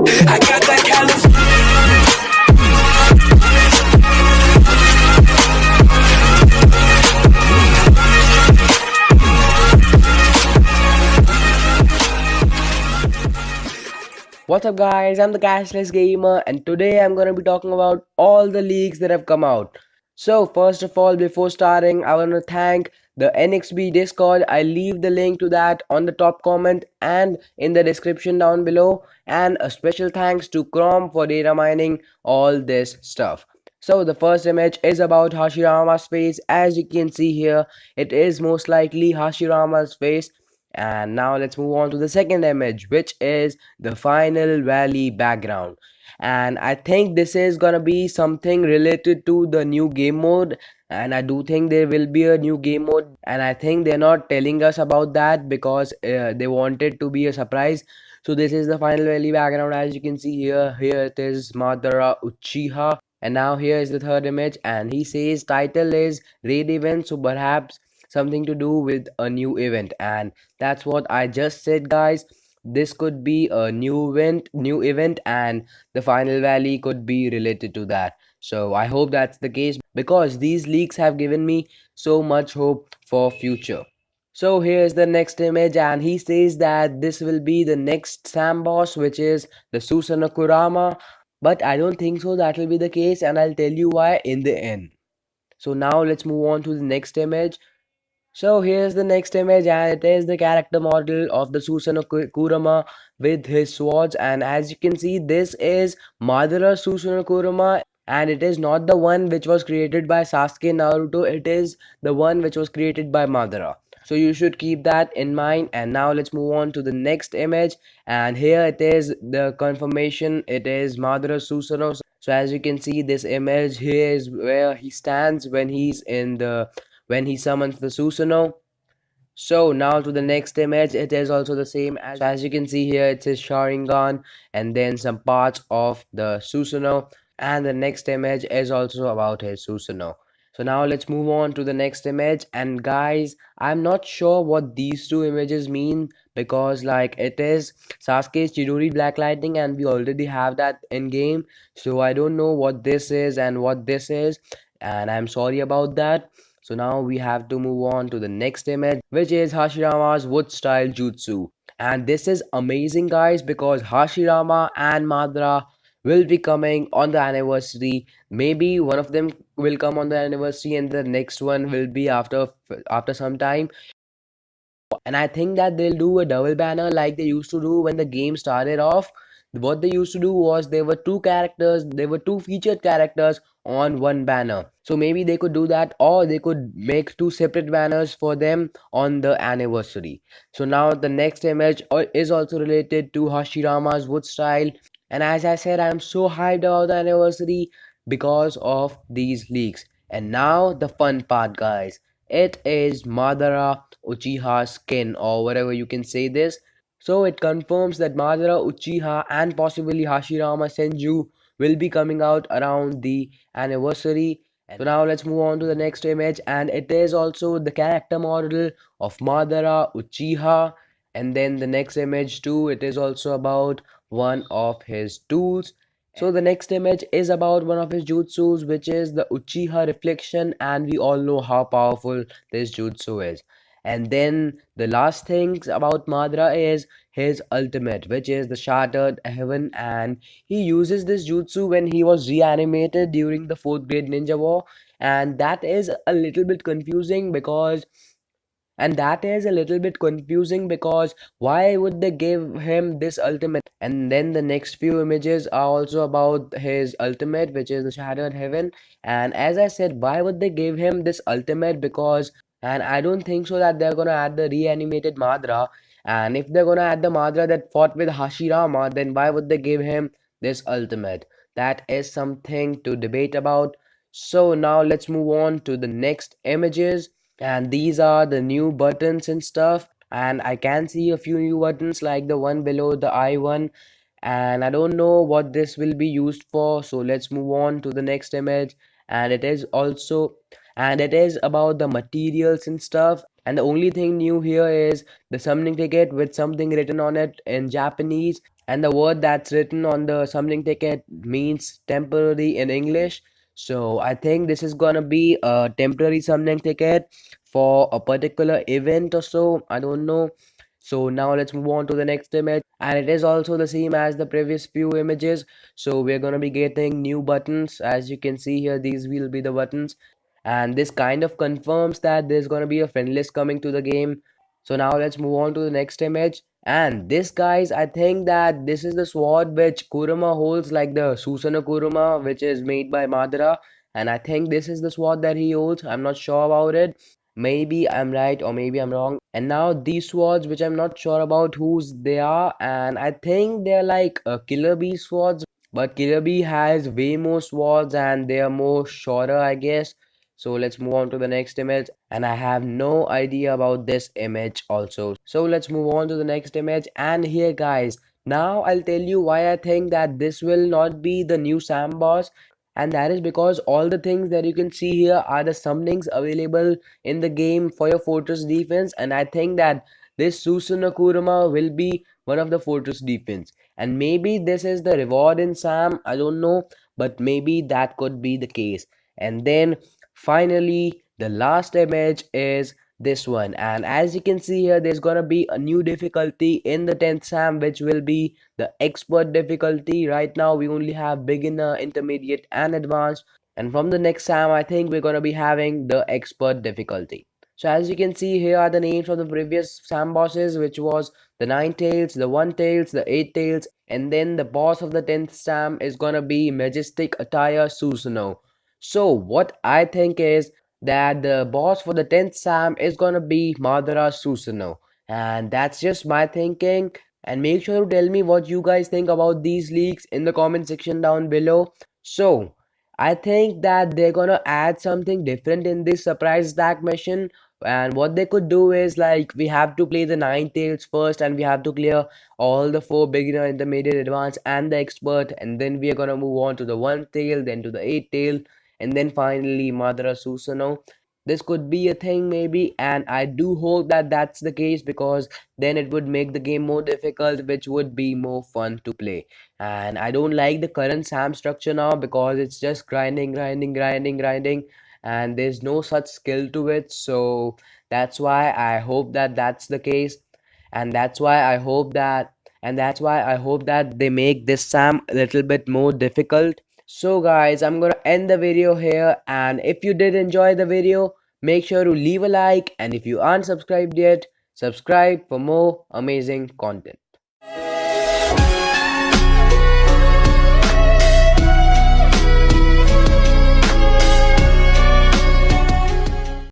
I got that California. What's up, guys? I'm the Cashless Gamer, and today I'm gonna be talking about all the leaks that have come out. So, first of all, before starting, I want to thank the NXB Discord. I leave the link to that on the top comment and in the description down below. And a special thanks to Chrome for data mining all this stuff. So, the first image is about Hashirama's face. As you can see here, it is most likely Hashirama's face. And now let's move on to the second image, which is the final valley background. And I think this is gonna be something related to the new game mode, and I do think there will be a new game mode, and I think they're not telling us about that because they want it to be a surprise. So this is the final valley background. As you can see here it is Madara Uchiha, and now here is the third image, and he says title is raid event, so perhaps something to do with a new event. And that's what I just said, guys. This could be a new event, and the final valley could be related to that. So I hope that's the case because these leaks have given me so much hope for future. So here's the next image, and he says that this will be the next Sam boss, which is the Susanoo Kurama. But I don't think so that will be the case, and I'll tell you why in the end. So now let's move on to the next image. So here's the next image, and it is the character model of the Susanoo Kurama with his swords. And as you can see, this is Madara Susanoo Kurama, and it is not the one which was created by Sasuke Naruto. It is the one which was created by Madara. So you should keep that in mind. And now let's move on to the next image, and here it is the confirmation. It is Madara Susanoo. So as you can see, this image here is where he stands when he summons the Susanoo. So now to the next image, it is also the same as you can see here. It's his Sharingan and then some parts of the Susanoo, and the next image is also about his Susanoo. So now let's move on to the next image, and guys, I'm not sure what these two images mean because like it is Sasuke's Chidori Black Lightning and we already have that in game. So I don't know what this is and what this is, and I'm sorry about that. So now we have to move on to the next image, which is Hashirama's wood style jutsu. And this is amazing, guys, because Hashirama and Madara will be coming on the anniversary. Maybe one of them will come on the anniversary and the next one will be after some time. And I think that they'll do a double banner like they used to do when the game started off. What they used to do was there were two featured characters on one banner. So maybe they could do that, or they could make two separate banners for them on the anniversary. So now the next image is also related to Hashirama's wood style. And as I said, I'm so hyped about the anniversary because of these leaks. And now the fun part, guys. It is Madara Uchiha skin, or whatever you can say this. So it confirms that Madara Uchiha and possibly Hashirama Senju will be coming out around the anniversary. So now let's move on to the next image, and it is also the character model of Madara Uchiha. And then the next image too, it is also about one of his tools. So the next image is about one of his jutsus, which is the Uchiha Reflection, and we all know how powerful this jutsu is. And then the last things about Madara is his ultimate, which is the Shattered Heaven, and he uses this jutsu when he was reanimated during the fourth grade ninja war. And that is a little bit confusing because why would they give him this ultimate? And then the next few images are also about his ultimate, which is the Shattered Heaven. And as I said, why would they give him this ultimate? Because and I don't think so that they're gonna add the reanimated Madara. And if they're gonna add the Madara that fought with Hashirama, then why would they give him this ultimate? That is something to debate about. So now let's move on to the next images, and these are the new buttons and stuff. And I can see a few new buttons like the one below the I one, and I don't know what this will be used for. So let's move on to the next image, and it is about the materials and stuff. And the only thing new here is the summoning ticket with something written on it in Japanese. and the word that's written on the summoning ticket means temporary in English. So I think this is gonna be a temporary summoning ticket for a particular event or so. I don't know. So now let's move on to the next image, and it is also the same as the previous few images. So we're gonna be getting new buttons. As you can see here, these will be the buttons, and this kind of confirms that there's gonna be a friend list coming to the game. So now let's move on to the next image. And this, guys, I think that this is the sword which Kurama holds, like the Susanoo Kurama, which is made by Madara. And I think this is the sword that he holds. I'm not sure about it. Maybe I'm right or maybe I'm wrong. And now these swords, which I'm not sure about whose they are, and I think they're like Killer Bee swords. But Killer Bee has way more swords and they are more shorter, I guess. So let's move on to the next image, and I have no idea about this image also. So let's move on to the next image, and here, guys, now I'll tell you why I think that this will not be the new Sam boss, and that is because all the things that you can see here are the summonings available in the game for your fortress defense, and I think that this Susanoo Kurama will be one of the fortress defense, and maybe this is the reward in Sam, I don't know, but maybe that could be the case. And then finally, the last image is this one, and as you can see here, there's gonna be a new difficulty in the 10th Sam, which will be the expert difficulty. Right now we only have beginner, intermediate and advanced, and from the next Sam I think we're gonna be having the expert difficulty. So as you can see, here are the names of the previous Sam bosses, which was the 9 tails, the 1 tails, the 8 tails, and then the boss of the 10th Sam is gonna be Majestic Attire Susanoo. So what I think is that the boss for the 10th Sam is gonna be Madara Susanoo. And that's just my thinking. And make sure to tell me what you guys think about these leaks in the comment section down below. So I think that they're gonna add something different in this surprise stack mission. And what they could do is, like, we have to play the 9 tails first, and we have to clear all the 4 beginner, intermediate, advanced and the expert, and then we are gonna move on to the 1 tail, then to the 8 tail, and then finally Madara Susanoo. This could be a thing maybe, and I do hope that that's the case, because then it would make the game more difficult, which would be more fun to play. And I don't like the current Sam structure now, because it's just grinding, grinding, grinding, grinding, and there's no such skill to it. So that's why I hope that that's the case, and that's why I hope that they make this Sam a little bit more difficult. So guys, I'm gonna end the video here, and if you did enjoy the video, make sure to leave a like, and if you aren't subscribed yet, subscribe for more amazing content.